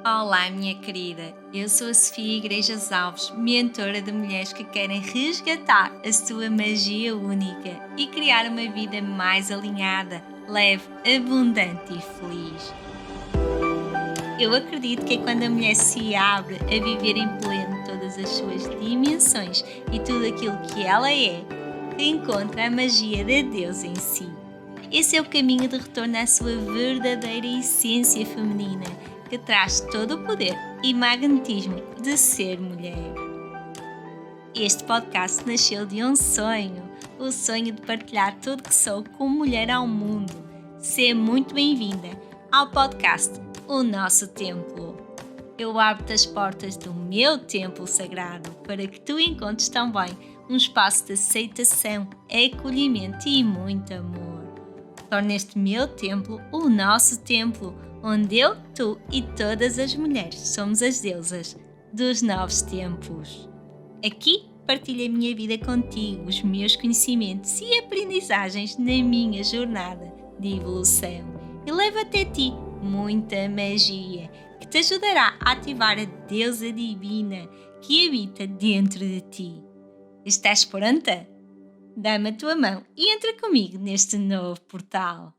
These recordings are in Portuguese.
Olá, minha querida. Eu sou a Sofia Igrejas Alves, mentora de mulheres que querem resgatar a sua magia única e criar uma vida mais alinhada, leve, abundante e feliz. Eu acredito que é quando a mulher se abre a viver em pleno todas as suas dimensões e tudo aquilo que ela é, que encontra a magia de Deus em si. Esse é o caminho de retorno à sua verdadeira essência feminina, que traz todo o poder e magnetismo de ser mulher. Este podcast nasceu de um sonho, o sonho de partilhar tudo que sou como mulher ao mundo. Seja muito bem-vinda ao podcast O Nosso Templo. Eu abro-te as portas do meu templo sagrado para que tu encontres também um espaço de aceitação, acolhimento e muito amor. Torna este meu templo o nosso templo, onde eu, tu e todas as mulheres somos as deusas dos novos tempos. Aqui partilho a minha vida contigo, os meus conhecimentos e aprendizagens na minha jornada de evolução. E levo até ti muita magia que te ajudará a ativar a deusa divina que habita dentro de ti. Estás pronta? Dá-me a tua mão e entra comigo neste novo portal.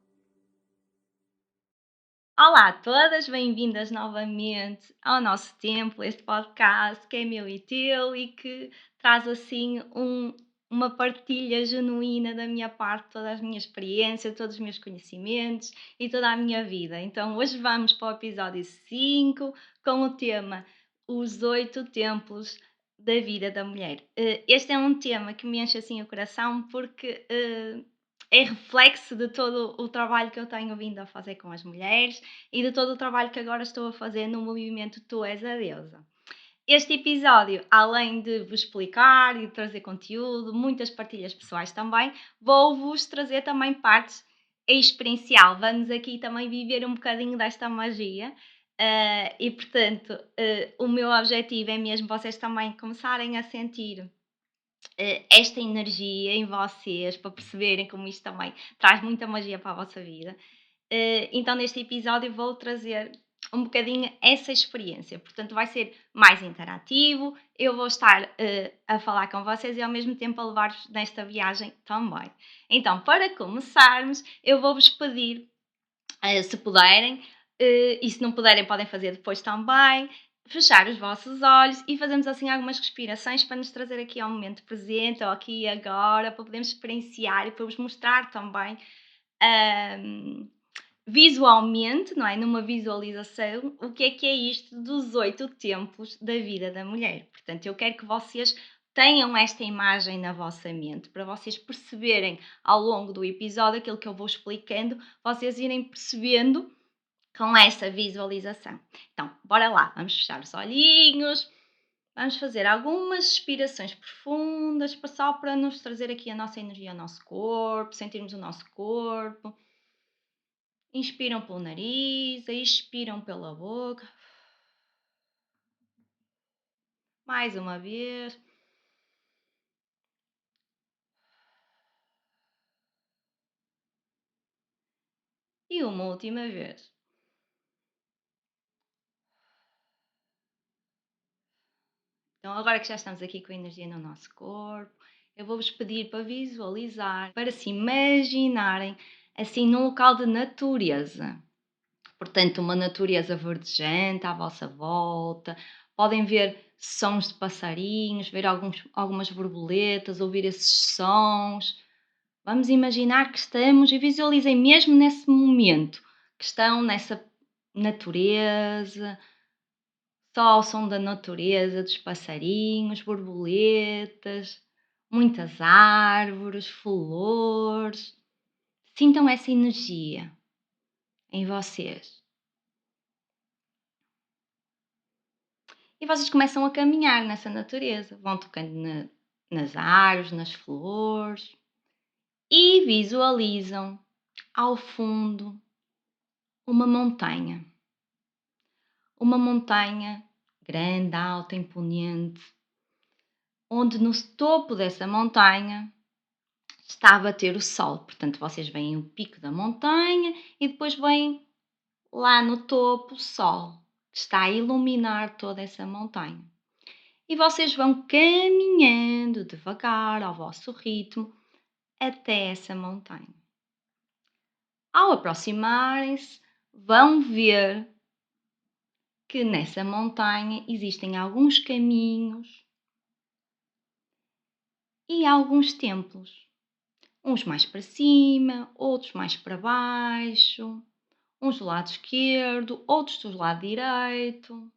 Olá a todas, bem-vindas novamente ao nosso templo, este podcast que é meu e teu e que traz assim uma partilha genuína da minha parte, toda a minha experiência, todos os meus conhecimentos e toda a minha vida. Então hoje vamos para o episódio 5 com o tema Os 8 Templos da Vida da Mulher. Este é um tema que me enche assim o coração porque é reflexo de todo o trabalho que eu tenho vindo a fazer com as mulheres e de todo o trabalho que agora estou a fazer no movimento Tu És a Deusa. Este episódio, além de vos explicar e de trazer conteúdo, muitas partilhas pessoais também, vou-vos trazer também partes experiencial. Vamos aqui também viver um bocadinho desta magia. E portanto, o meu objetivo é mesmo vocês também começarem a sentir esta energia em vocês para perceberem como isto também traz muita magia para a vossa vida. Então, neste episódio, vou trazer um bocadinho essa experiência. Portanto, vai ser mais interativo. Eu vou estar a falar com vocês e ao mesmo tempo a levar-vos nesta viagem também. Então, para começarmos, eu vou-vos pedir, se puderem, e se não puderem, podem fazer depois também, fechar os vossos olhos e fazermos assim algumas respirações para nos trazer aqui ao momento presente, ou aqui e agora, para podermos experienciar e para vos mostrar também. ahm, Visualmente, não é? Numa visualização, o que é isto dos 8 tempos da vida da mulher. Portanto, eu quero que vocês tenham esta imagem na vossa mente, para vocês perceberem ao longo do episódio aquilo que eu vou explicando, vocês irem percebendo com essa visualização. Então, bora lá, vamos fechar os olhinhos, vamos fazer algumas respirações profundas, só para nos trazer aqui a nossa energia ao nosso corpo, sentirmos o nosso corpo. Inspiram pelo nariz, expiram pela boca. Mais uma vez. E uma última vez. Então, agora que já estamos aqui com a energia no nosso corpo, eu vou-vos pedir para visualizar, para se imaginarem assim num local de natureza. Portanto, uma natureza verdejante à vossa volta. Podem ver sons de passarinhos, ver algumas borboletas, ouvir esses sons. Vamos imaginar que estamos e visualizem mesmo nesse momento que estão nessa natureza, só ao som da natureza, dos passarinhos, borboletas, muitas árvores, flores. Sintam essa energia em vocês. E vocês começam a caminhar nessa natureza, vão tocando nas árvores, nas flores e visualizam ao fundo uma montanha. Uma montanha grande, alta, imponente, onde no topo dessa montanha está a bater o sol. Portanto, vocês veem o pico da montanha e depois vem lá no topo o sol. está a iluminar toda essa montanha. E vocês vão caminhando devagar ao vosso ritmo até essa montanha. Ao aproximarem-se, vão ver que nessa montanha existem alguns caminhos e alguns templos. Uns mais para cima, outros mais para baixo, uns do lado esquerdo, outros do lado direito.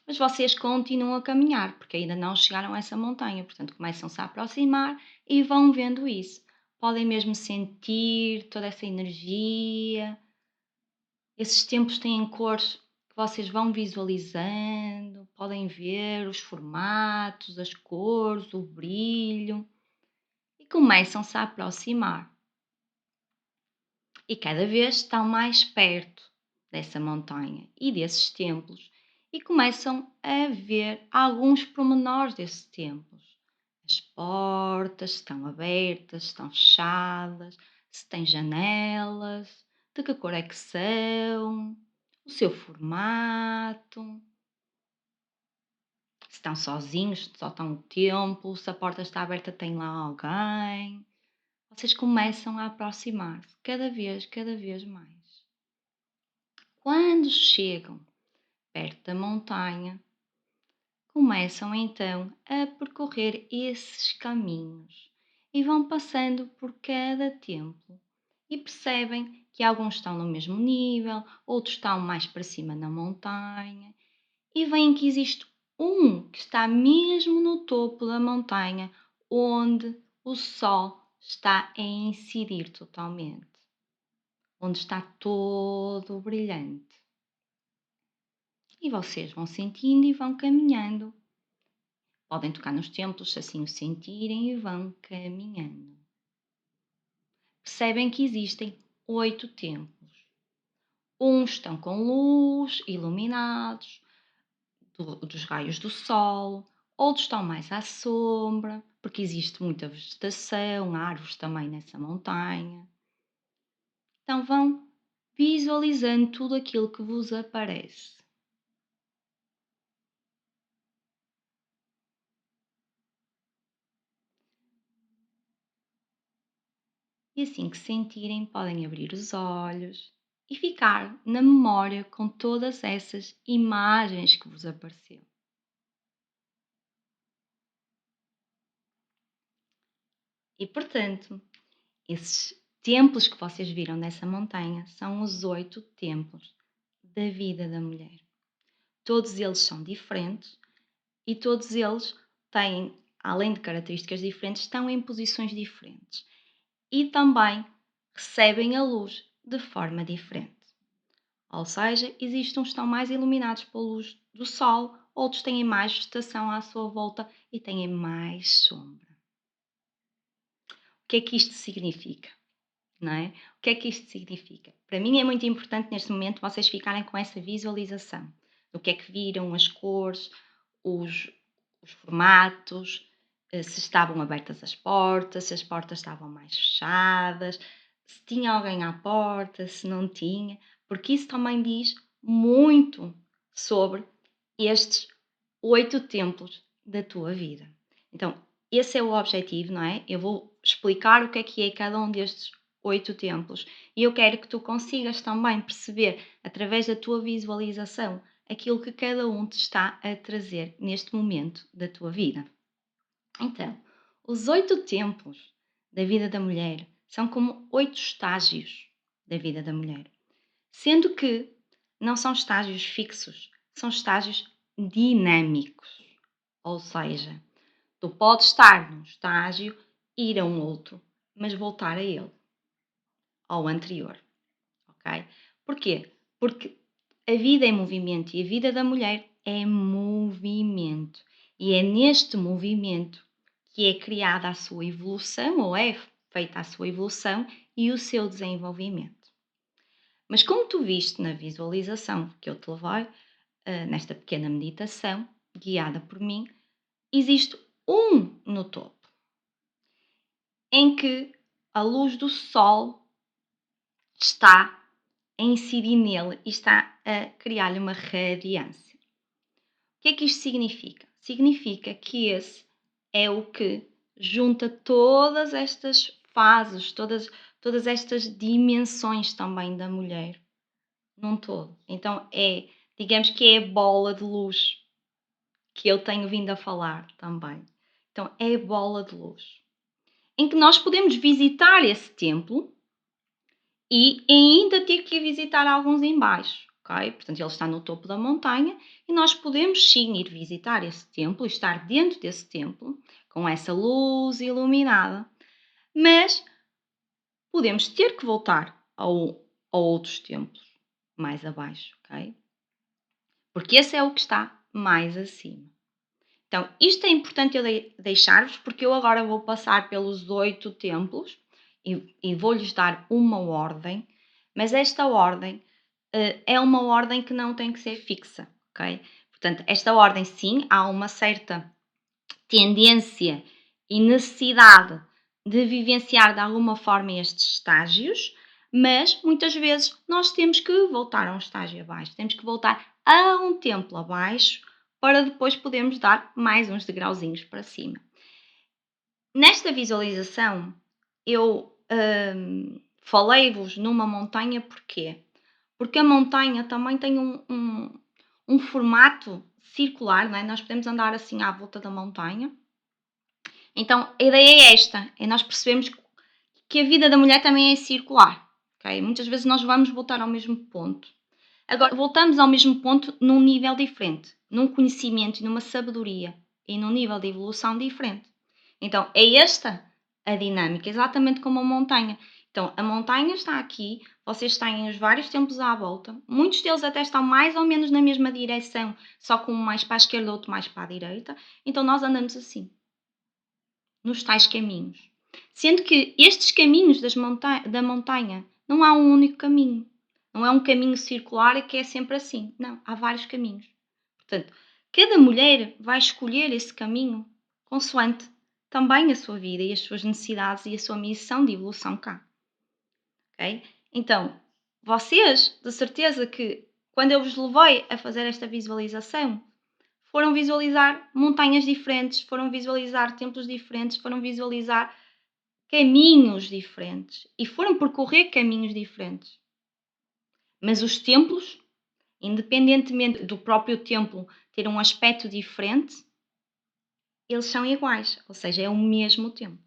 Mas vocês continuam a caminhar, porque ainda não chegaram a essa montanha, portanto começam-se a aproximar e vão vendo isso. Podem mesmo sentir toda essa energia. Esses templos têm cores que vocês vão visualizando, podem ver os formatos, as cores, o brilho e começam-se a aproximar. E cada vez estão mais perto dessa montanha e desses templos e começam a ver alguns pormenores desses templos. As portas estão abertas, estão fechadas, se têm janelas, de que cor é que são, o seu formato, se estão sozinhos, se só estão no templo, se a porta está aberta tem lá alguém. Vocês começam a aproximar-se cada vez mais. Quando chegam perto da montanha, começam então a percorrer esses caminhos e vão passando por cada templo e percebem que alguns estão no mesmo nível, outros estão mais para cima na montanha e veem que existe um que está mesmo no topo da montanha, onde o sol está a incidir totalmente, onde está todo brilhante. E vocês vão sentindo e vão caminhando. Podem tocar nos templos se assim o sentirem e vão caminhando. Percebem que existem 8 templos. Uns estão com luz, iluminados, dos raios do sol, outros estão mais à sombra, porque existe muita vegetação, árvores também nessa montanha. Então vão visualizando tudo aquilo que vos aparece. E assim que sentirem, podem abrir os olhos e ficar na memória com todas essas imagens que vos apareceram. E portanto, esses templos que vocês viram nessa montanha são os 8 templos da vida da mulher. Todos eles são diferentes e todos eles têm, além de características diferentes, estão em posições diferentes e também recebem a luz de forma diferente. Ou seja, existem uns que estão mais iluminados pela luz do sol, outros têm mais vegetação à sua volta e têm mais sombra. O que é que isto significa? Não é? O que é que isto significa? Para mim é muito importante neste momento vocês ficarem com essa visualização do que é que viram, as cores, os, os formatos, se estavam abertas as portas, se as portas estavam mais fechadas, se tinha alguém à porta, se não tinha, porque isso também diz muito sobre estes 8 templos da tua vida. Então, esse é o objetivo, não é? Eu vou explicar o que é cada um destes 8 templos e eu quero que tu consigas também perceber, através da tua visualização, aquilo que cada um te está a trazer neste momento da tua vida. Então, os 8 templos da vida da mulher são como 8 estágios da vida da mulher, sendo que não são estágios fixos, são estágios dinâmicos. Ou seja, tu podes estar num estágio, ir a um outro, mas voltar a ele, ao anterior. Ok? Porquê? Porque a vida é movimento e a vida da mulher é movimento. E é neste movimento que é criada a sua evolução, ou é feita a sua evolução e o seu desenvolvimento. Mas como tu viste na visualização que eu te levei, nesta pequena meditação, guiada por mim, existe um no topo, em que a luz do sol está a incidir nele e está a criar-lhe uma radiância. O que é que isto significa? Significa que esse é o que junta todas estas fases, todas estas dimensões também da mulher num todo. Então digamos que é a bola de luz que eu tenho vindo a falar também. Então é a bola de luz, em que nós podemos visitar esse templo e ainda ter que visitar alguns em baixo, ok? Portanto, ele está no topo da montanha e nós podemos sim ir visitar esse templo, estar dentro desse templo, com essa luz iluminada, mas podemos ter que voltar a outros templos mais abaixo, ok? Porque esse é o que está mais acima. Então, isto é importante eu deixar-vos, porque eu agora vou passar pelos 8 templos e vou-lhes dar uma ordem, mas esta ordem é uma ordem que não tem que ser fixa, ok? Portanto, esta ordem sim, há uma certa tendência e necessidade de vivenciar de alguma forma estes estágios, mas muitas vezes nós temos que voltar a um estágio abaixo, temos que voltar a um templo abaixo para depois podermos dar mais uns degrauzinhos para cima. Nesta visualização, eu falei-vos numa montanha porquê? Porque a montanha também tem um formato circular, não é? Nós podemos andar assim à volta da montanha. Então, a ideia é esta, é nós percebermos que a vida da mulher também é circular, ok? Muitas vezes nós vamos voltar ao mesmo ponto. Agora, voltamos ao mesmo ponto num nível diferente, num conhecimento e numa sabedoria e num nível de evolução diferente. Então, é esta a dinâmica, exatamente como a montanha. Então, a montanha está aqui, vocês têm os vários templos à volta, muitos deles até estão mais ou menos na mesma direção, só com um mais para a esquerda, outro mais para a direita. Então, nós andamos assim, nos tais caminhos. Sendo que estes caminhos da montanha não há um único caminho. Não é um caminho circular que é sempre assim. Não, há vários caminhos. Portanto, cada mulher vai escolher esse caminho consoante também a sua vida e as suas necessidades e a sua missão de evolução cá. Ok? Então, vocês, de certeza que quando eu vos levei a fazer esta visualização, foram visualizar montanhas diferentes, foram visualizar templos diferentes, foram visualizar caminhos diferentes e foram percorrer caminhos diferentes. Mas os templos, independentemente do próprio templo ter um aspecto diferente, eles são iguais, ou seja, é o mesmo templo.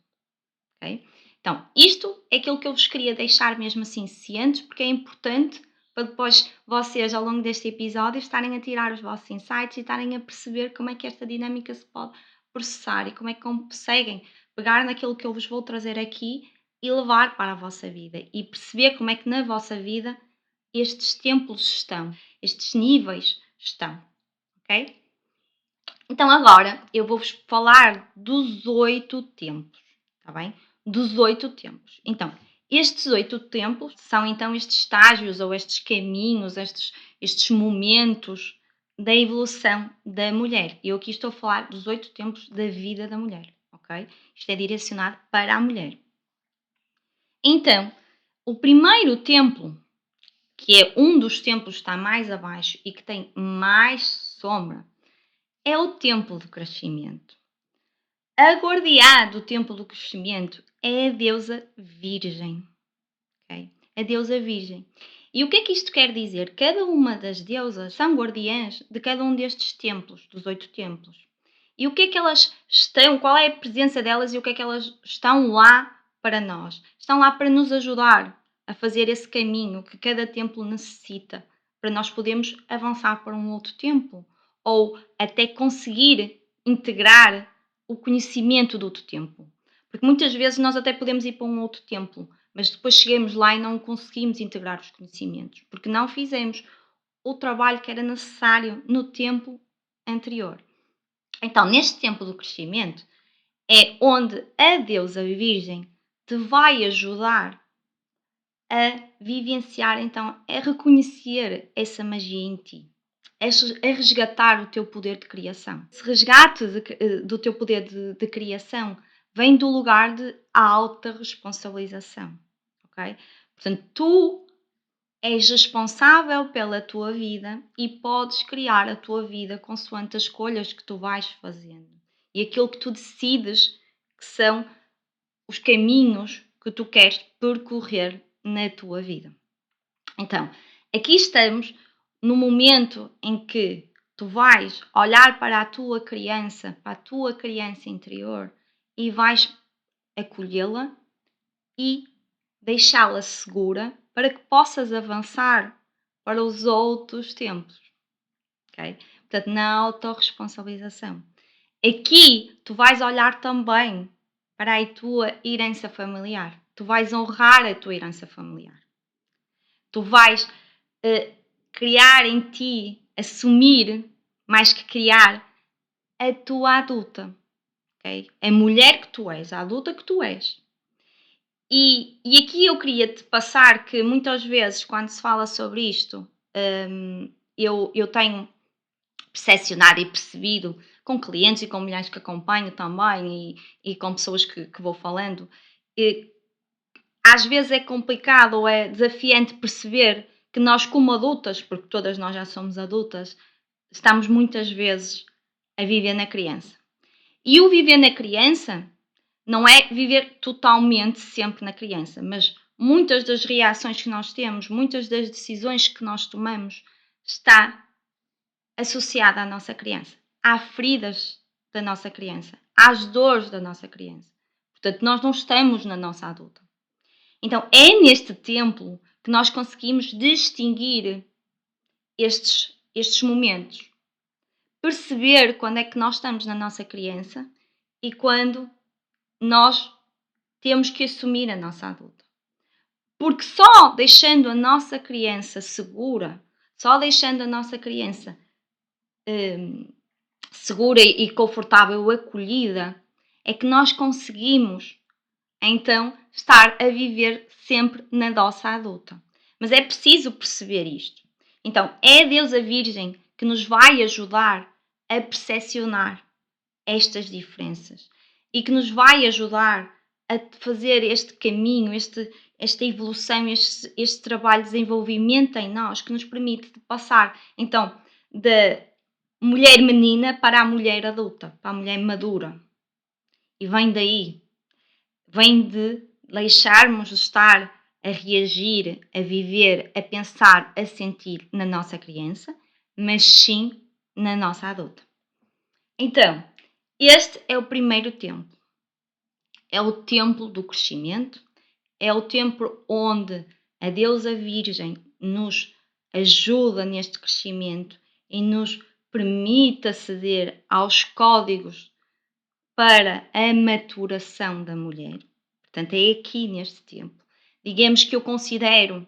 Okay? Então, isto é aquilo que eu vos queria deixar mesmo assim cientes, porque é importante para depois vocês, ao longo deste episódio, estarem a tirar os vossos insights e estarem a perceber como é que esta dinâmica se pode processar e como é que conseguem pegar naquilo que eu vos vou trazer aqui e levar para a vossa vida e perceber como é que na vossa vida estes templos estão, estes níveis estão, ok? Então agora eu vou-vos falar dos 8 templos, está bem? Dos 8 templos. Então, estes 8 templos são então estes estágios ou estes caminhos, estes momentos da evolução da mulher. Eu aqui estou a falar dos 8 templos da vida da mulher, ok? Isto é direcionado para a mulher. Então, o primeiro templo, que é um dos templos que está mais abaixo e que tem mais sombra, é o templo do crescimento. A guardiã do templo do crescimento é a deusa Virgem. Okay? A deusa Virgem. E o que é que isto quer dizer? Cada uma das deusas são guardiãs de cada um destes templos, dos 8 templos. E o que é que elas estão, qual é a presença delas e o que é que elas estão lá para nós? Estão lá para nos ajudar a fazer esse caminho que cada templo necessita, para nós podermos avançar para um outro templo ou até conseguir integrar o conhecimento do outro templo. Porque muitas vezes nós até podemos ir para um outro templo, mas depois chegamos lá e não conseguimos integrar os conhecimentos, porque não fizemos o trabalho que era necessário no templo anterior. Então, neste templo do crescimento, é onde a deusa Virgem te vai ajudar a vivenciar, então, a reconhecer essa magia em ti, a resgatar o teu poder de criação. Esse resgate do teu poder de criação vem do lugar de alta responsabilização, ok? Portanto, tu És responsável pela tua vida e podes criar a tua vida consoante as escolhas que tu vais fazendo e aquilo que tu decides que são os caminhos que tu queres percorrer na tua vida. Então, aqui estamos no momento em que tu vais olhar para a tua criança interior e vais acolhê-la e deixá-la segura para que possas avançar para os outros tempos, ok? Portanto, na autorresponsabilização. Aqui tu vais olhar também para a tua herança familiar. Tu vais honrar a tua herança familiar. Tu vais criar em ti, assumir, mais que criar, a tua adulta. Okay? A mulher que tu és, a adulta que tu és. E aqui eu queria te passar que muitas vezes, quando se fala sobre isto, eu tenho percepcionado e percebido com clientes e com mulheres que acompanho também e com pessoas que vou falando, às vezes é complicado ou é desafiante perceber que nós, como adultas, porque todas nós já somos adultas, estamos muitas vezes a viver na criança. E o viver na criança não é viver totalmente sempre na criança, mas muitas das reações que nós temos, muitas das decisões que nós tomamos, está associada à nossa criança. Há feridas da nossa criança, às dores da nossa criança. Portanto, nós não estamos na nossa adulta. Então, é neste tempo que nós conseguimos distinguir estes momentos. Perceber quando é que nós estamos na nossa criança e quando nós temos que assumir a nossa adulta. Porque só deixando a nossa criança segura, só deixando a nossa criança segura e confortável, acolhida, é que nós conseguimos então estar a viver sempre na nossa adulta. Mas é preciso perceber isto. Então, é Deus a Virgem que nos vai ajudar a percepcionar estas diferenças e que nos vai ajudar a fazer este caminho, esta evolução, este trabalho de desenvolvimento em nós que nos permite passar então da mulher menina para a mulher adulta, para a mulher madura. E vem daí, vem de deixarmos de estar a reagir, a viver, a pensar, a sentir na nossa criança, mas sim na nossa adulta. Então, este é o primeiro templo. É o templo do crescimento, é o templo onde a Deusa Virgem nos ajuda neste crescimento e nos permite aceder aos códigos para a maturação da mulher. Portanto, é aqui neste templo. Digamos que eu considero,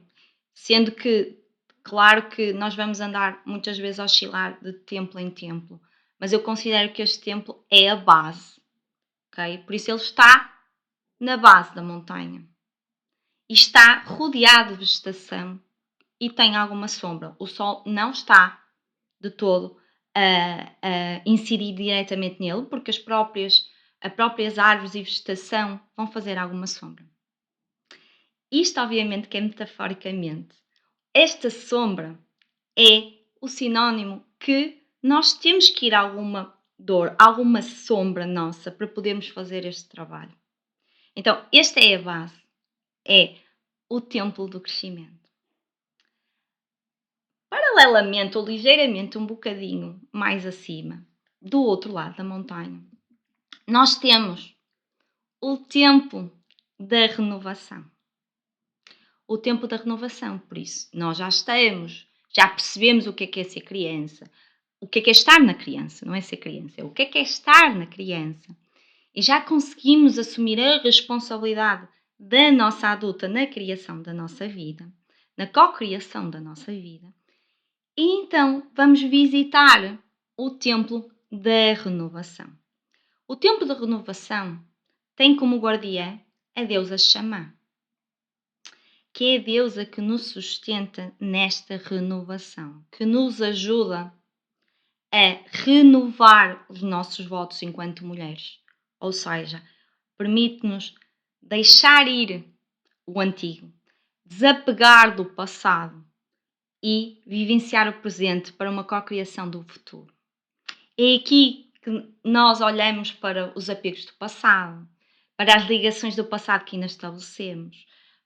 sendo que, claro que nós vamos andar muitas vezes a oscilar de templo em templo, mas eu considero que este templo é a base, ok? Por isso ele está na base da montanha e está rodeado de vegetação e tem alguma sombra. O sol não está de todo a incidir diretamente nele, porque as próprias árvores e vegetação vão fazer alguma sombra. Isto, obviamente, que é metaforicamente. Esta sombra é o sinónimo que nós temos que ir a alguma dor, alguma sombra nossa para podermos fazer este trabalho. Então, esta é a base. É o templo do crescimento. Paralelamente ou ligeiramente um bocadinho mais acima, do outro lado da montanha, nós temos o templo da renovação. O tempo da renovação, por isso, nós já percebemos o que é ser criança, o que é estar na criança, não é ser criança, é o que é estar na criança. E já conseguimos assumir a responsabilidade da nossa adulta na criação da nossa vida, na cocriação da nossa vida. E então vamos visitar o templo da renovação. O templo da renovação tem como guardiã a deusa Xamã, que é a deusa que nos sustenta nesta renovação, que nos ajuda a renovar os nossos votos enquanto mulheres. Ou seja, permite-nos deixar ir o antigo, desapegar do passado e vivenciar o presente para uma cocriação do futuro. É aqui que nós olhamos para os apegos do passado, para as ligações do passado que ainda estabelecemos,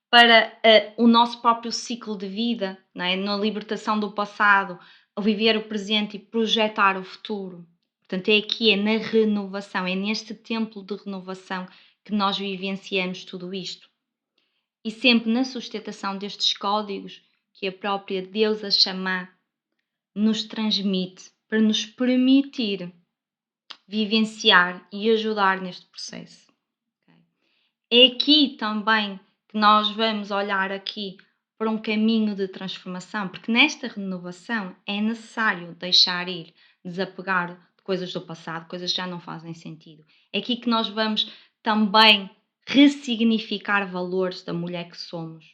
para o nosso próprio ciclo de vida, não é? Na libertação do passado, ao viver o presente e projetar o futuro. Portanto, é aqui, é na renovação, é neste templo de renovação que nós vivenciamos tudo isto. E sempre na sustentação destes códigos que a própria Deusa Xamã nos transmite para nos permitir vivenciar e ajudar neste processo. É aqui também que nós vamos olhar aqui para um caminho de transformação, porque nesta renovação é necessário deixar ir, desapegar de coisas do passado, coisas que já não fazem sentido. É aqui que nós vamos também ressignificar valores da mulher que somos.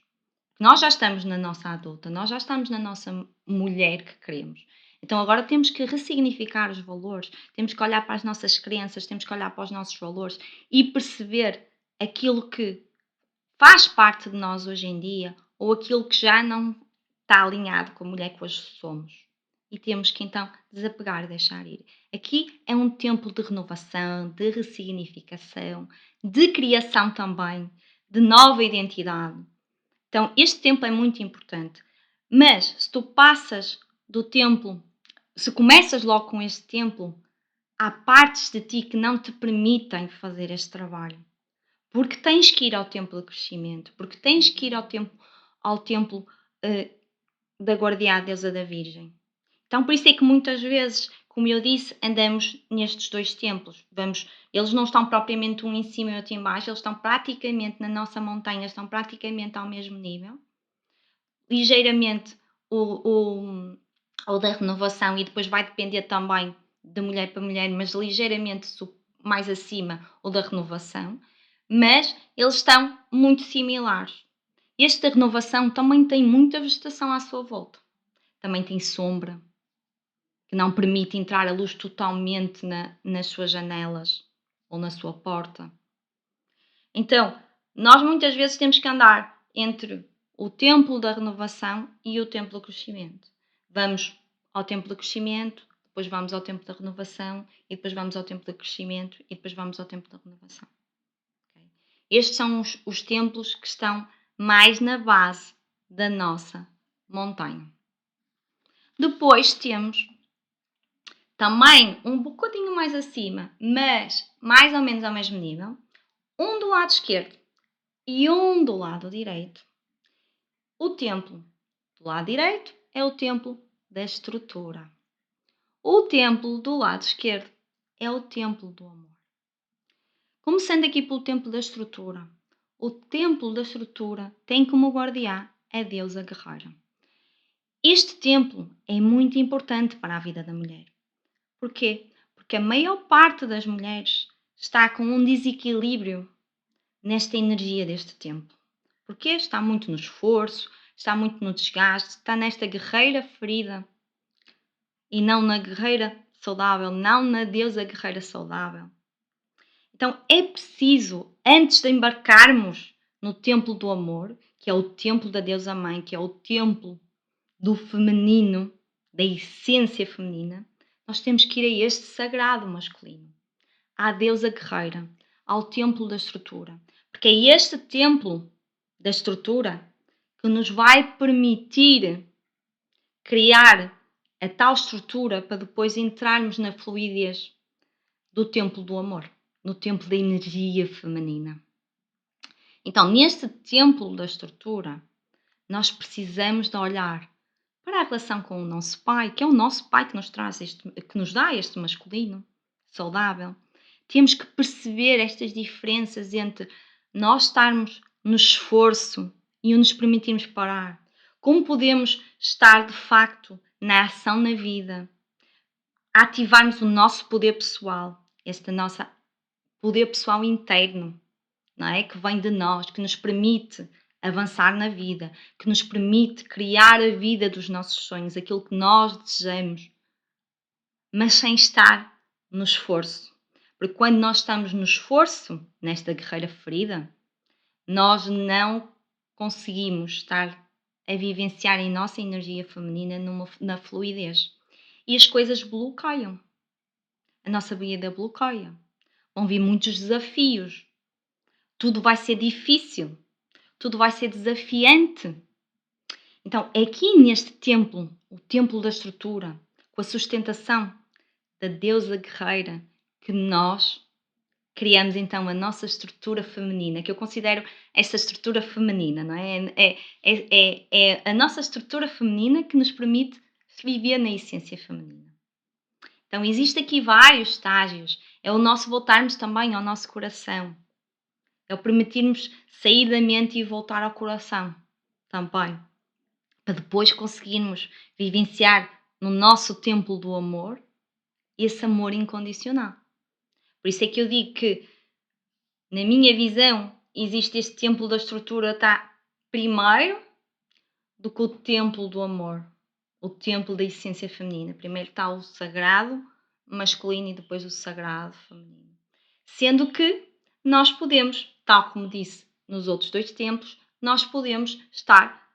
Nós já estamos na nossa adulta, nós já estamos na nossa mulher que queremos. Então agora temos que ressignificar os valores, temos que olhar para as nossas crenças, temos que olhar para os nossos valores e perceber aquilo que faz parte de nós hoje em dia ou aquilo que já não está alinhado com a mulher que hoje somos. E temos que então desapegar e deixar ir. Aqui é um tempo de renovação, de ressignificação, de criação também, de nova identidade. Então, este tempo é muito importante. Mas, se tu passas do templo, se começas logo com este templo, há partes de ti que não te permitem fazer este trabalho. Porque tens que ir ao templo de crescimento, porque tens que ir ao templo da guardiã deusa da Virgem. Então, por isso é que muitas vezes, como eu disse, andamos nestes dois templos. Eles não estão propriamente um em cima e outro em baixo, eles estão praticamente na nossa montanha, estão praticamente ao mesmo nível. Ligeiramente o da renovação, e depois vai depender também de mulher para mulher, mas ligeiramente mais acima o da renovação, mas eles estão muito similares. Este da renovação também tem muita vegetação à sua volta, também tem sombra, que não permite entrar a luz totalmente nas suas janelas ou na sua porta. Então, nós muitas vezes temos que andar entre o templo da renovação e o templo do crescimento. Vamos ao templo do crescimento, depois vamos ao templo da renovação, e depois vamos ao templo do crescimento, e depois vamos ao templo da renovação. Okay? Estes são os templos que estão mais na base da nossa montanha. Depois temos também um bocadinho mais acima, mas mais ou menos ao mesmo nível, um do lado esquerdo e um do lado direito. O templo do lado direito é o templo da estrutura. O templo do lado esquerdo é o templo do amor. Começando aqui pelo templo da estrutura. O templo da estrutura tem como guardiã a deusa guerreira. Este templo é muito importante para a vida da mulher. Porquê? Porque a maior parte das mulheres está com um desequilíbrio nesta energia deste templo. Porque está muito no esforço, está muito no desgaste, está nesta guerreira ferida e não na guerreira saudável, não na deusa guerreira saudável. Então é preciso, antes de embarcarmos no templo do amor, que é o templo da deusa mãe, que é o templo do feminino, da essência feminina, nós temos que ir a este sagrado masculino, à deusa guerreira, ao templo da estrutura. Porque é este templo da estrutura que nos vai permitir criar a tal estrutura para depois entrarmos na fluidez do templo do amor, no templo da energia feminina. Então, neste templo da estrutura, nós precisamos de olhar para a relação com o nosso pai, que é o nosso pai que nos traz que nos dá este masculino saudável. Temos que perceber estas diferenças entre nós estarmos no esforço e o nos permitirmos parar. Como podemos estar de facto na ação na vida, ativarmos o nosso poder pessoal, este nosso poder pessoal interno, não é? Que vem de nós, que nos permite avançar na vida, que nos permite criar a vida dos nossos sonhos, aquilo que nós desejamos, mas sem estar no esforço. Porque quando nós estamos no esforço, nesta guerreira ferida, nós não conseguimos estar a vivenciar em nossa energia feminina na fluidez. E as coisas bloqueiam. A nossa vida bloqueia. Vão vir muitos desafios. Tudo vai ser difícil. Tudo vai ser desafiante. Então, é aqui neste templo, o templo da estrutura, com a sustentação da deusa guerreira, que nós criamos então a nossa estrutura feminina, que eu considero esta estrutura feminina, não é? É a nossa estrutura feminina que nos permite viver na essência feminina. Então, existem aqui vários estágios. É o nosso voltarmos também ao nosso coração. É o permitirmos sair da mente e voltar ao coração também. Para depois conseguirmos vivenciar no nosso templo do amor esse amor incondicional. Por isso é que eu digo que, na minha visão, existe este templo da estrutura está primeiro do que o templo do amor, o templo da essência feminina. Primeiro está o sagrado masculino e depois o sagrado feminino. Sendo que nós podemos, tal como disse nos outros 2 templos, nós podemos estar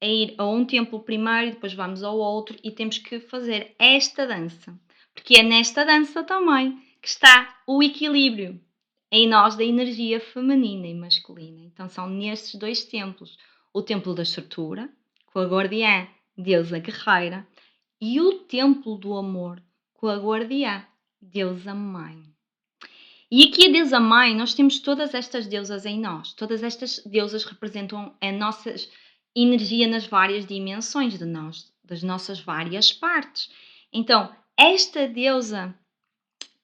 a ir a um templo primeiro e depois vamos ao outro e temos que fazer esta dança. Porque é nesta dança também que está o equilíbrio em nós da energia feminina e masculina. Então são nestes 2 templos. O templo da estrutura, com a guardiã, deusa guerreira, e o templo do amor, com a guardiã, deusa mãe. E aqui a deusa mãe, nós temos todas estas deusas em nós. Todas estas deusas representam a nossa energia nas várias dimensões de nós, das nossas várias partes. Então, esta deusa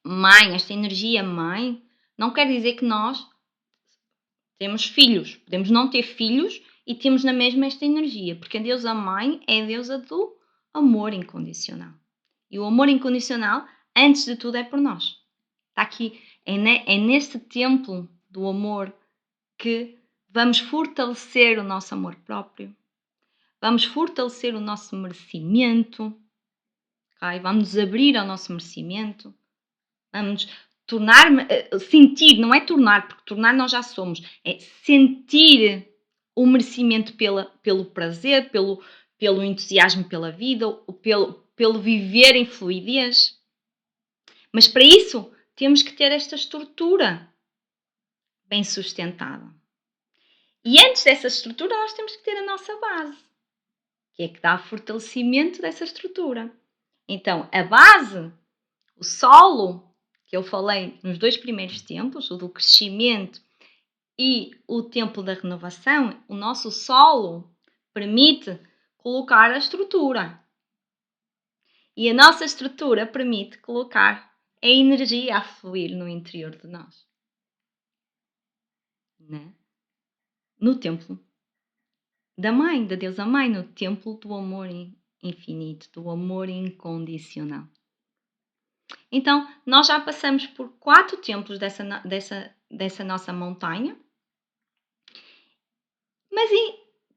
mãe, esta energia mãe, não quer dizer que nós temos filhos. Podemos não ter filhos e temos na mesma esta energia, porque a deusa mãe é a deusa do amor incondicional. E o amor incondicional, antes de tudo, é por nós. Está aqui, é neste templo do amor que vamos fortalecer o nosso amor próprio, vamos fortalecer o nosso merecimento, okay? Vamos nos abrir ao nosso merecimento, vamos sentir, não é tornar, porque tornar nós já somos, é sentir o merecimento pelo prazer, pelo entusiasmo pela vida, pelo viver em fluidez. Mas para isso temos que ter esta estrutura bem sustentada. E antes dessa estrutura nós temos que ter a nossa base, que é que dá fortalecimento dessa estrutura. Então, a base, o solo, que eu falei nos 2 primeiros templos, o do crescimento e o templo da renovação, o nosso solo permite colocar a estrutura. E a nossa estrutura permite colocar a energia a fluir no interior de nós. Né? No templo da mãe, da deusa mãe, no templo do amor infinito, do amor incondicional. Então, nós já passamos por 4 templos dessa nossa montanha, mas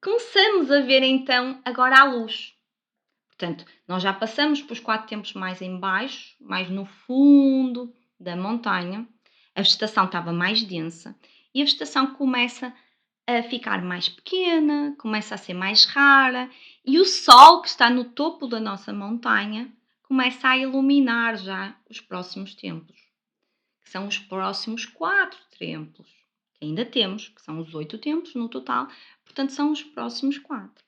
começamos a ver então agora a luz. Portanto, nós já passamos por 4 templos mais em baixo, mais no fundo da montanha. A vegetação estava mais densa e a vegetação começa a ficar mais pequena, começa a ser mais rara e o sol que está no topo da nossa montanha começa a iluminar já os próximos templos, que são os próximos 4 templos, que ainda temos, que são os 8 templos no total, portanto são os próximos 4.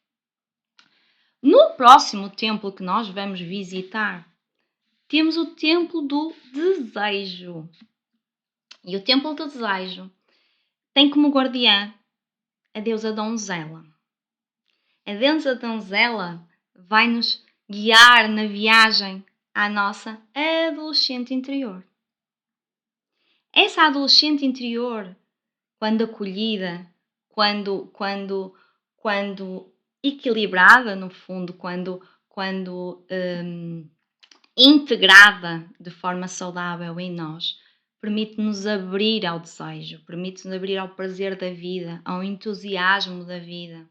No próximo templo que nós vamos visitar, temos o templo do desejo. E o templo do desejo tem como guardiã a deusa donzela. A deusa donzela vai nos guiar na viagem à nossa adolescente interior. Essa adolescente interior, quando acolhida, quando equilibrada, no fundo, quando integrada de forma saudável em nós, permite-nos abrir ao desejo, permite-nos abrir ao prazer da vida, ao entusiasmo da vida.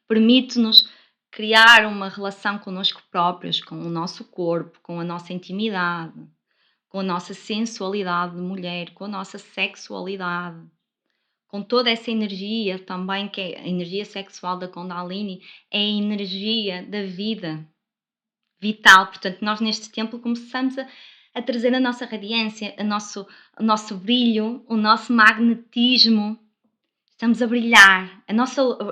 Permite-nos criar uma relação connosco próprios, com o nosso corpo, com a nossa intimidade, com a nossa sensualidade de mulher, com a nossa sexualidade, com toda essa energia também, que é a energia sexual da Kundalini, é a energia da vida vital. Portanto, nós neste templo começamos a trazer a nossa radiância, o nosso brilho, o nosso magnetismo. Estamos a brilhar.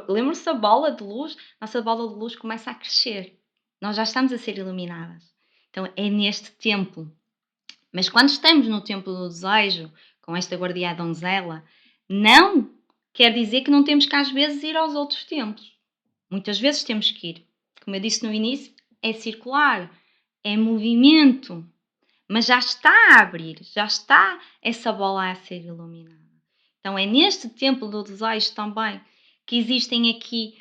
Lembra-se da bola de luz? A nossa bola de luz começa a crescer. Nós já estamos a ser iluminadas. Então é neste templo. Mas quando estamos no templo do desejo, com esta guardiã donzela, não quer dizer que não temos que às vezes ir aos outros templos. Muitas vezes temos que ir. Como eu disse no início, é circular, é movimento, mas já está a abrir, já está essa bola a ser iluminada. Então é neste templo do desejo também que existem aqui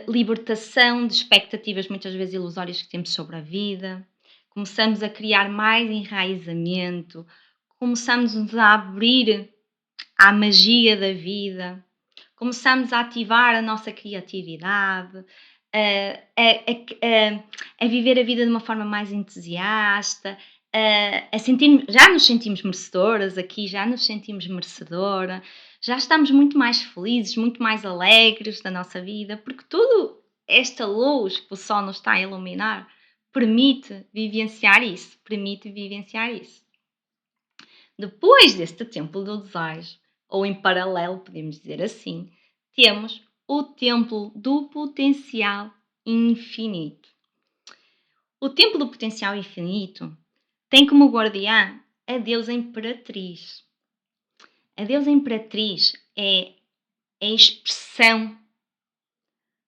libertação de expectativas muitas vezes ilusórias que temos sobre a vida. Começamos a criar mais enraizamento, começamos a abrir à magia da vida, começamos a ativar a nossa criatividade, a viver a vida de uma forma mais entusiasta, já nos sentimos merecedoras aqui, já nos sentimos merecedora, já estamos muito mais felizes, muito mais alegres da nossa vida, porque tudo esta luz que o sol nos está a iluminar permite vivenciar isso, Depois deste templo do desejo, ou em paralelo, podemos dizer assim, temos o templo do potencial infinito. O templo do potencial infinito tem como guardiã a deusa imperatriz. A deusa imperatriz é a expressão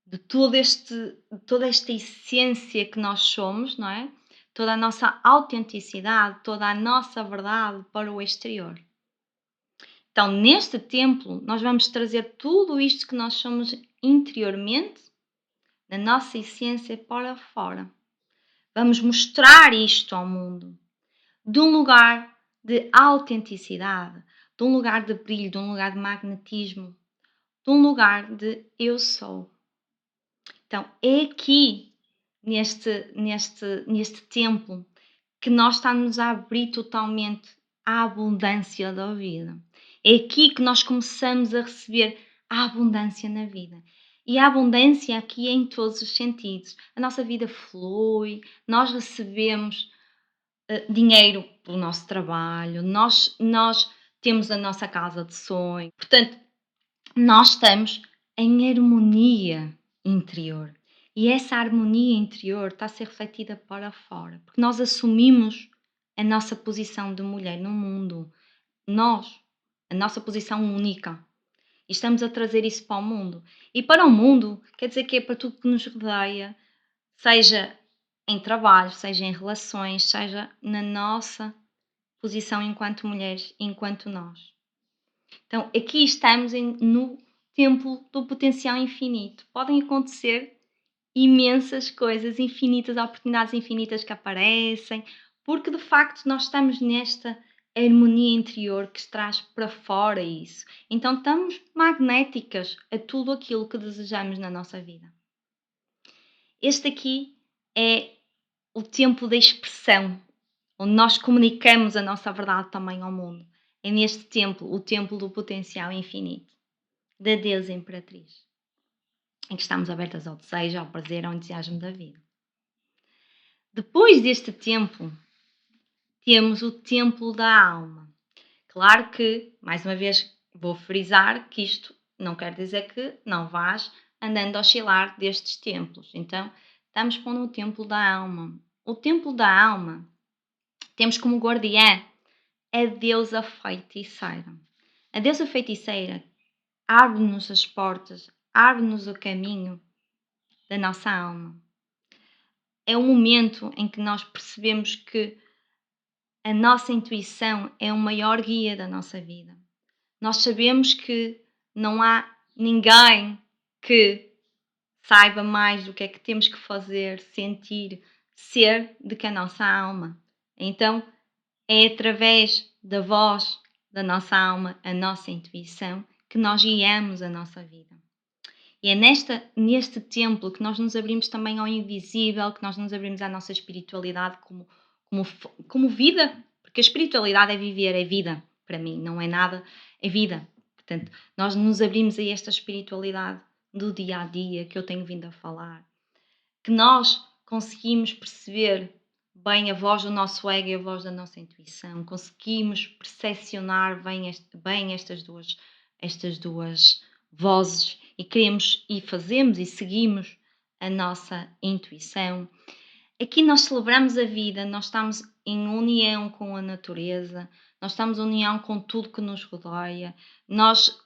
de toda esta essência que nós somos, não é? Toda a nossa autenticidade, toda a nossa verdade para o exterior. Então, neste templo, nós vamos trazer tudo isto que nós somos interiormente, na nossa essência, para fora. Vamos mostrar isto ao mundo, de um lugar de autenticidade, de um lugar de brilho, de um lugar de magnetismo, de um lugar de eu sou. Então, é aqui, neste templo, que nós estamos a abrir totalmente a abundância da vida. É aqui que nós começamos a receber a abundância na vida. E a abundância aqui é em todos os sentidos. A nossa vida flui, nós recebemos dinheiro pelo nosso trabalho, nós temos a nossa casa de sonho. Portanto, nós estamos em harmonia interior. E essa harmonia interior está a ser refletida para fora. Porque nós assumimos a nossa posição de mulher no mundo. A nossa posição única. E estamos a trazer isso para o mundo. E para o mundo, quer dizer que é para tudo que nos rodeia, seja em trabalho, seja em relações, seja na nossa posição enquanto mulheres, enquanto nós. Então, aqui estamos no templo do potencial infinito. Podem acontecer imensas coisas, infinitas oportunidades infinitas que aparecem, porque de facto nós estamos nesta harmonia interior que traz para fora isso. Então estamos magnéticas a tudo aquilo que desejamos na nossa vida. Este aqui é o templo da expressão, onde nós comunicamos a nossa verdade também ao mundo. É neste templo, o templo do potencial infinito, da deusa imperatriz, em que estamos abertas ao desejo, ao prazer, ao entusiasmo da vida. Depois deste templo, temos o templo da alma. Claro que, mais uma vez, vou frisar que isto não quer dizer que não vás andando a oscilar destes templos. Então, estamos pondo o templo da alma. O templo da alma temos como guardiã a deusa feiticeira. A deusa feiticeira abre-nos as portas, abre-nos o caminho da nossa alma. É o momento em que nós percebemos que a nossa intuição é o maior guia da nossa vida. Nós sabemos que não há ninguém que saiba mais do que é que temos que fazer, sentir, ser do que a nossa alma. Então, é através da voz da nossa alma, a nossa intuição, que nós guiamos a nossa vida. E é neste templo que nós nos abrimos também ao invisível, que nós nos abrimos à nossa espiritualidade como vida, porque a espiritualidade é viver, é vida, para mim, não é nada, é vida. Portanto, nós nos abrimos a esta espiritualidade do dia a dia que eu tenho vindo a falar, que nós conseguimos perceber bem a voz do nosso ego e a voz da nossa intuição, conseguimos percepcionar bem estas duas vozes e queremos e fazemos e seguimos a nossa intuição. Aqui nós celebramos a vida, nós estamos em união com a natureza, nós estamos em união com tudo que nos rodeia, nós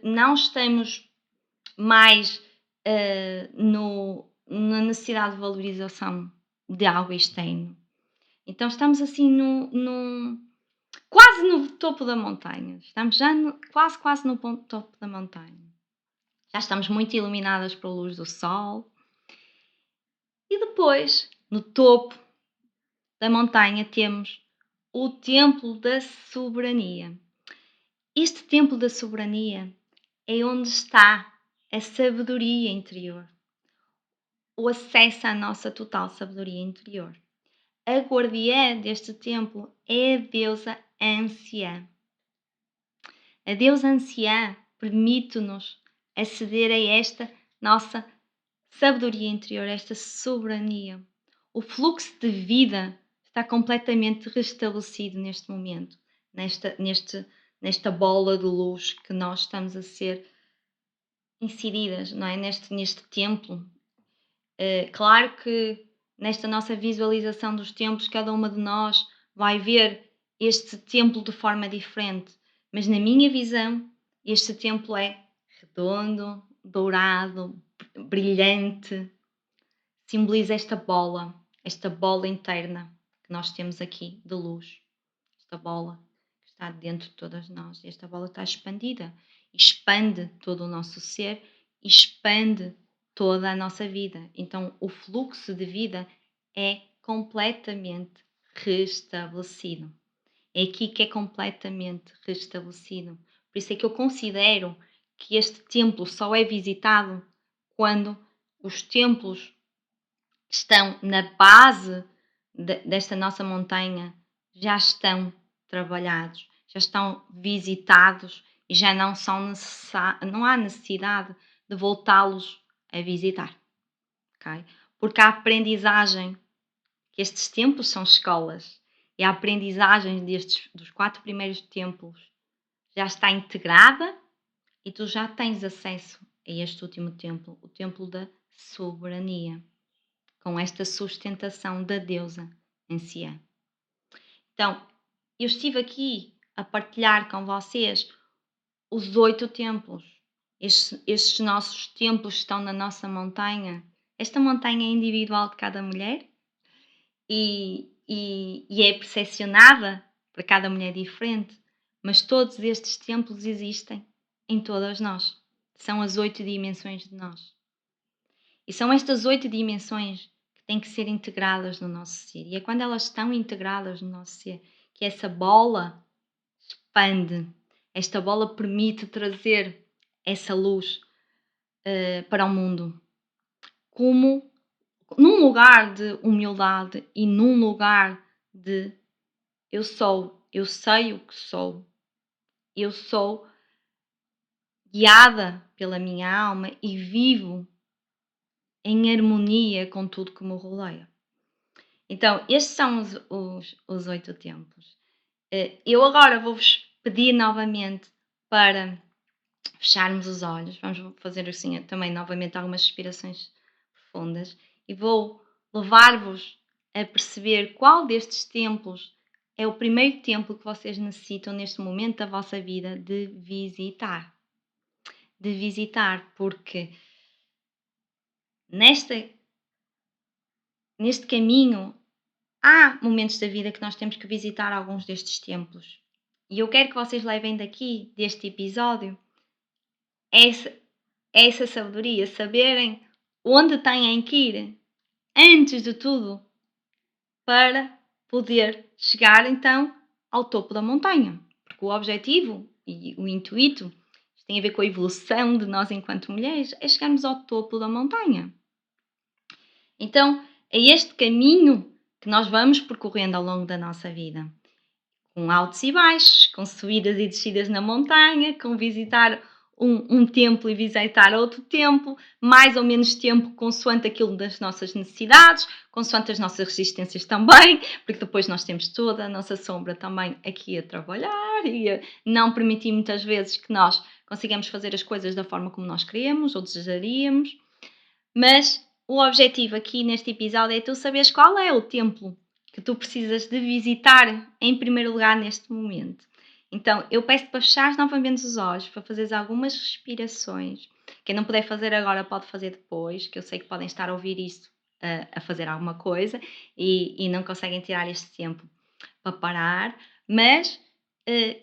não estamos mais na necessidade de valorização de algo externo. Então estamos assim quase no topo da montanha. Estamos já quase no topo da montanha. Já estamos muito iluminadas pela luz do sol. E depois, no topo da montanha, temos o Templo da Soberania. Este Templo da Soberania é onde está a sabedoria interior, o acesso à nossa total sabedoria interior. A guardiã deste templo é a deusa Anciã. A deusa Anciã permite-nos aceder a esta nossa sabedoria interior, esta soberania. O fluxo de vida está completamente restabelecido neste momento, nesta bola de luz que nós estamos a ser inseridas, não é? Neste templo. Claro que nesta nossa visualização dos templos, cada uma de nós vai ver este templo de forma diferente, mas na minha visão, este templo é redondo, dourado, brilhante, simboliza esta bola interna que nós temos aqui de luz, esta bola que está dentro de todas nós, e esta bola está expandida, expande todo o nosso ser, expande toda a nossa vida. Então o fluxo de vida é completamente restabelecido. É aqui que é completamente restabelecido. Por isso é que eu considero que este templo só é visitado quando os templos que estão na base desta nossa montanha já estão trabalhados, já estão visitados e já não há necessidade de voltá-los a visitar. Okay? Porque a aprendizagem, que estes templos são escolas, e a aprendizagem dos 4 primeiros templos já está integrada e tu já tens acesso a este último templo, o templo da soberania, com esta sustentação da deusa Anciã. Então, eu estive aqui a partilhar com vocês os 8 templos. Estes nossos templos estão na nossa montanha. Esta montanha é individual de cada mulher e é percepcionada para cada mulher diferente, mas todos estes templos existem em todas nós. São as 8 dimensões de nós. E são estas 8 dimensões que têm que ser integradas no nosso ser. E é quando elas estão integradas no nosso ser que essa bola expande. Esta bola permite trazer essa luz para o mundo. Como num lugar de humildade e num lugar de eu sei o que sou, eu sou guiada pela minha alma e vivo em harmonia com tudo que me rodeia. Então, estes são os 8 templos. Eu agora vou-vos pedir novamente para fecharmos os olhos. Vamos fazer assim também novamente algumas respirações profundas e vou levar-vos a perceber qual destes templos é o primeiro templo que vocês necessitam neste momento da vossa vida de visitar. De visitar, porque neste caminho há momentos da vida que nós temos que visitar alguns destes templos. E eu quero que vocês levem daqui, deste episódio, essa sabedoria, saberem onde têm que ir, antes de tudo, para poder chegar então ao topo da montanha. Porque o objetivo e o intuito tem a ver com a evolução de nós enquanto mulheres, é chegarmos ao topo da montanha. Então, é este caminho que nós vamos percorrendo ao longo da nossa vida. Com altos e baixos, com subidas e descidas na montanha, com visitar um templo e visitar outro templo, mais ou menos tempo consoante aquilo das nossas necessidades, consoante as nossas resistências também, porque depois nós temos toda a nossa sombra também aqui a trabalhar e a não permitir muitas vezes que nós consigamos fazer as coisas da forma como nós queremos ou desejaríamos. Mas o objetivo aqui neste episódio é tu saberes qual é o templo que tu precisas de visitar em primeiro lugar neste momento. Então, eu peço-te para fechares novamente os olhos, para fazeres algumas respirações. Quem não puder fazer agora pode fazer depois, que eu sei que podem estar a ouvir isto a fazer alguma coisa e não conseguem tirar este tempo para parar, mas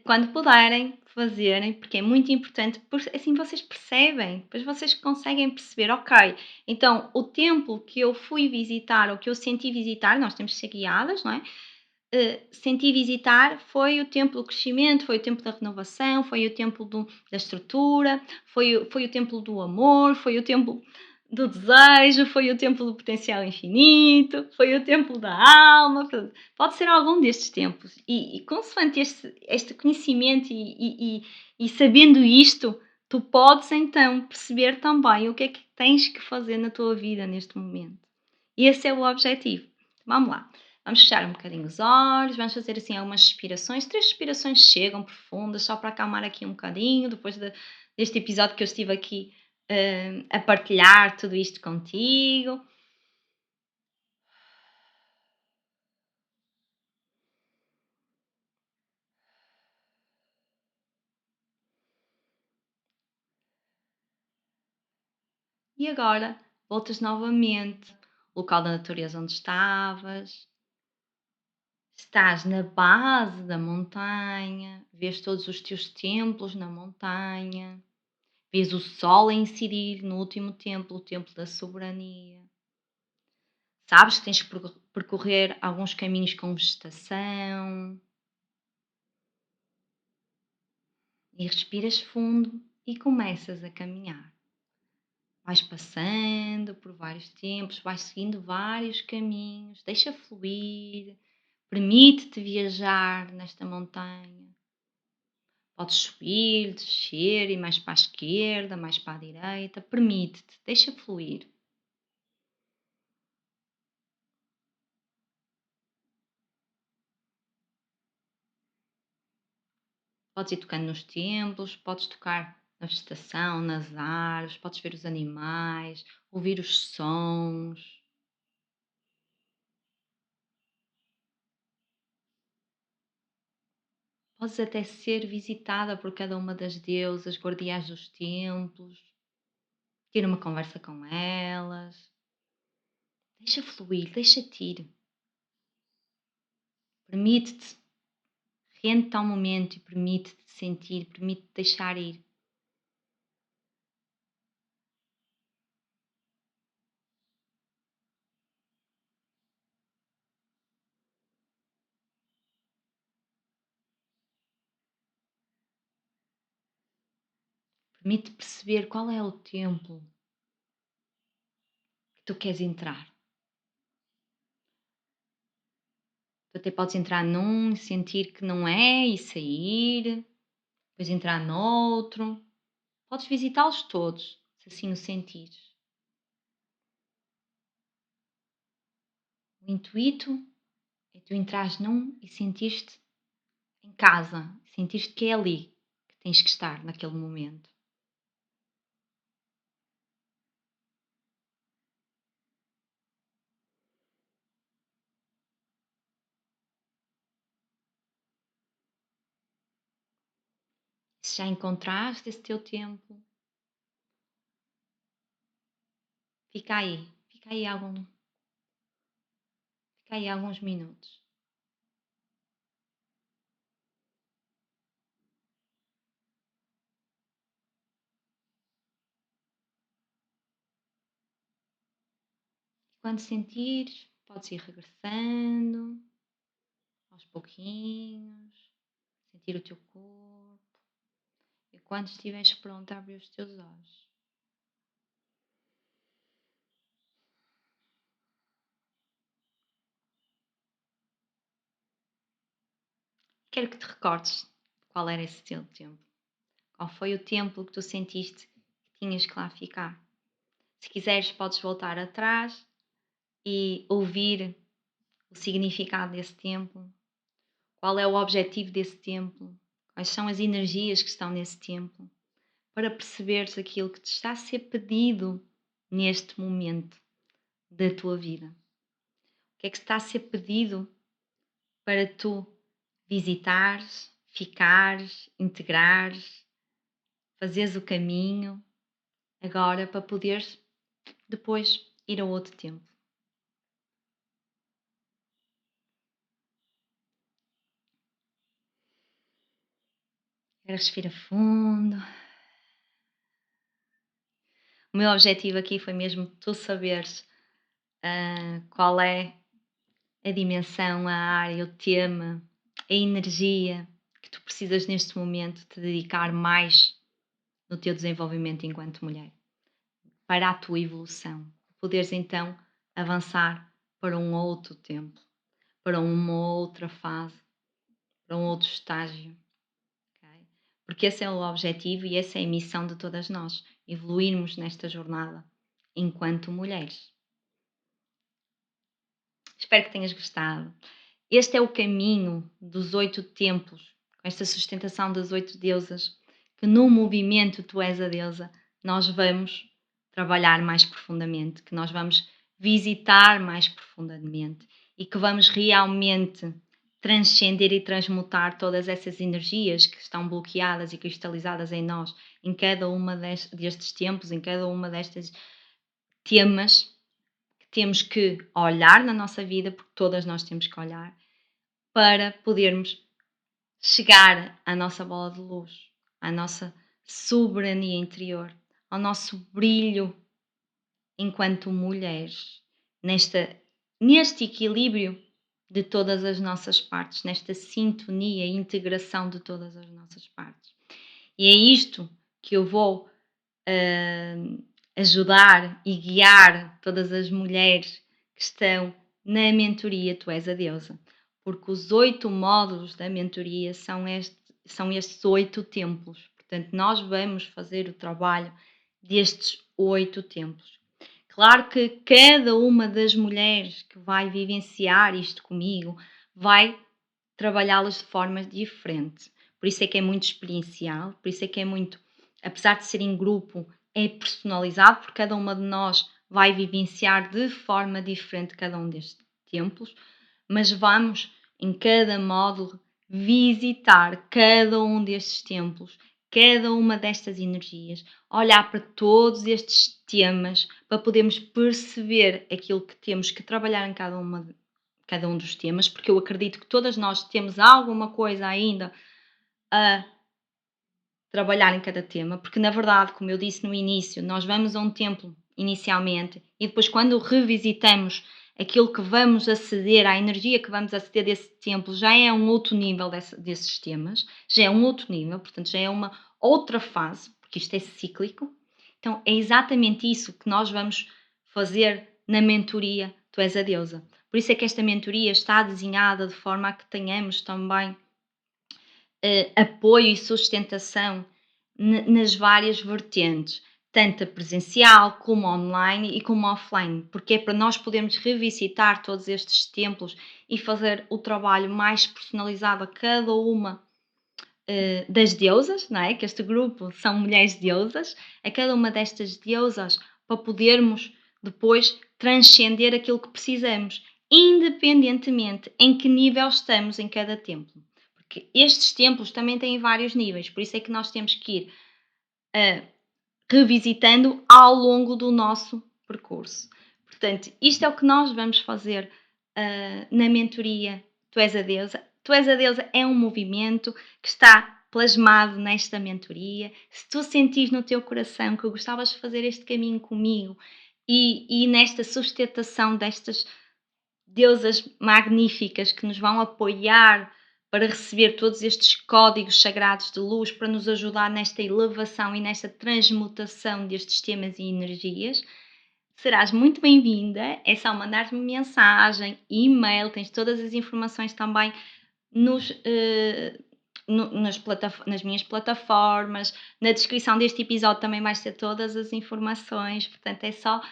quando puderem fazerem, porque é muito importante, porque assim vocês percebem, depois vocês conseguem perceber, ok, então o templo que eu fui visitar ou que eu senti visitar, nós temos que ser guiadas, não é? Senti visitar foi o templo do crescimento, foi o templo da renovação, foi o templo da estrutura, foi o templo do amor, foi o templo do desejo, foi o templo do potencial infinito, foi o templo da alma. Pode ser algum destes templos. E consoante este conhecimento e sabendo isto, tu podes então perceber também o que é que tens que fazer na tua vida neste momento. E esse é o objetivo. Vamos lá. Vamos fechar um bocadinho os olhos, vamos fazer assim algumas respirações. 3 respirações chegam profundas, só para acalmar aqui um bocadinho, depois deste episódio que eu estive aqui a partilhar tudo isto contigo. E agora voltas novamente ao local da natureza onde estavas. Estás na base da montanha, vês todos os teus templos na montanha, vês o sol a incidir no último templo, o templo da soberania. Sabes que tens que percorrer alguns caminhos com vegetação e respiras fundo e começas a caminhar. Vais passando por vários tempos, vais seguindo vários caminhos, deixa fluir, permite-te viajar nesta montanha. Podes subir, descer, ir mais para a esquerda, mais para a direita, permite-te, deixa fluir. Podes ir tocando nos templos, podes tocar na vegetação, nas árvores, podes ver os animais, ouvir os sons. Podes até ser visitada por cada uma das deusas, guardiãs dos templos, ter uma conversa com elas. Deixa fluir, deixa-te ir. Permite-te, rende-te ao momento e permite-te sentir, permite-te deixar ir. Permite perceber qual é o templo que tu queres entrar. Tu até podes entrar num e sentir que não é e sair, depois entrar noutro. Podes visitá-los todos, se assim o sentires. O intuito é tu entrares num e sentires-te em casa, sentires que é ali que tens que estar naquele momento. Se já encontraste esse teu tempo, fica aí, fica aí alguns minutos. Quando sentires, podes ir regressando aos pouquinhos, sentir o teu corpo. E quando estiveres pronto, abre os teus olhos. Quero que te recordes qual era esse teu templo. Qual foi o templo que tu sentiste que tinhas que lá ficar? Se quiseres, podes voltar atrás e ouvir o significado desse templo. Qual é o objetivo desse templo? Quais são as energias que estão nesse templo? Para perceberes aquilo que te está a ser pedido neste momento da tua vida. O que é que está a ser pedido para tu visitares, ficares, integrares, fazeres o caminho agora para poderes depois ir a outro templo. Respira fundo. O meu objetivo aqui foi mesmo tu saberes qual é a dimensão, a área, o tema, a energia que tu precisas neste momento te dedicar mais no teu desenvolvimento enquanto mulher, para a tua evolução, poderes então avançar para um outro tempo, para uma outra fase, para um outro estágio. Okay? Porque esse é o objetivo e essa é a missão de todas nós, evoluirmos nesta jornada enquanto mulheres. Espero que tenhas gostado. Este é o caminho dos 8 templos, com esta sustentação das 8 deusas, que no movimento Tu És a Deusa, nós vamos trabalhar mais profundamente, que nós vamos visitar mais profundamente e que vamos realmente transcender e transmutar todas essas energias que estão bloqueadas e cristalizadas em nós, em cada uma destes tempos, em cada uma destas temas que temos que olhar na nossa vida, porque todas nós temos que olhar, para podermos chegar à nossa bola de luz, à nossa soberania interior, ao nosso brilho enquanto mulheres, neste equilíbrio de todas as nossas partes, nesta sintonia e integração de todas as nossas partes. E é isto que eu vou ajudar e guiar todas as mulheres que estão na mentoria Tu És a Deusa, porque os 8 módulos da mentoria são estes 8 templos. Portanto, nós vamos fazer o trabalho destes 8 templos. Claro que cada uma das mulheres que vai vivenciar isto comigo vai trabalhá-las de forma diferente. Por isso é que é muito experiencial, por isso é que é muito, apesar de ser em grupo, é personalizado, porque cada uma de nós vai vivenciar de forma diferente cada um destes templos, mas vamos, em cada módulo, visitar cada um destes templos, cada uma destas energias, olhar para todos estes temas para podermos perceber aquilo que temos que trabalhar em cada um dos temas, porque eu acredito que todas nós temos alguma coisa ainda a trabalhar em cada tema, porque na verdade, como eu disse no início, nós vamos a um templo inicialmente e depois quando revisitamos aquilo que vamos aceder, a energia que vamos aceder desse templo, já é um outro nível desses temas, já é um outro nível, portanto já é uma outra fase, porque isto é cíclico. Então é exatamente isso que nós vamos fazer na mentoria Tu És a Deusa. Por isso é que esta mentoria está desenhada de forma a que tenhamos também apoio e sustentação nas várias vertentes, tanto a presencial como online e como offline, porque é para nós podermos revisitar todos estes templos e fazer o trabalho mais personalizado a cada uma das deusas, não é? Que este grupo são mulheres deusas, a cada uma destas deusas, para podermos depois transcender aquilo que precisamos, independentemente em que nível estamos em cada templo. Porque estes templos também têm vários níveis, por isso é que nós temos que ir revisitando ao longo do nosso percurso. Portanto, isto é o que nós vamos fazer na mentoria Tu És a Deusa. Tu És a Deusa é um movimento que está plasmado nesta mentoria. Se tu sentires no teu coração que gostavas de fazer este caminho comigo e nesta sustentação destas deusas magníficas que nos vão apoiar para receber todos estes códigos sagrados de luz para nos ajudar nesta elevação e nesta transmutação destes temas e energias, serás muito bem-vinda. É só mandar-me mensagem, e-mail, tens todas as informações também nas minhas plataformas, na descrição deste episódio também vais ter todas as informações, portanto é só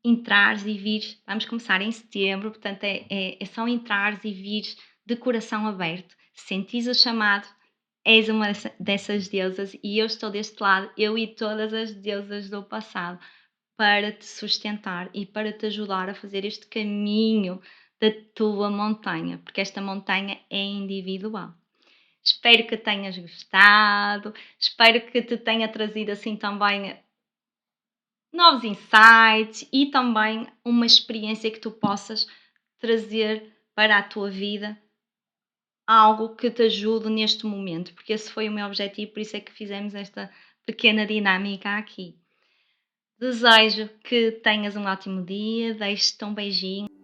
entrares e vires, vamos começar em setembro, portanto é só entrares e vires de coração aberto, sentires o chamado, és uma dessas deusas e eu estou deste lado, eu e todas as deusas do passado, para te sustentar e para te ajudar a fazer este caminho da tua montanha, porque esta montanha é individual. Espero que tenhas gostado, espero que te tenha trazido assim também novos insights e também uma experiência que tu possas trazer para a tua vida, algo que te ajude neste momento, porque esse foi o meu objetivo, por isso é que fizemos esta pequena dinâmica aqui. Desejo que tenhas um ótimo dia, deixo-te um beijinho.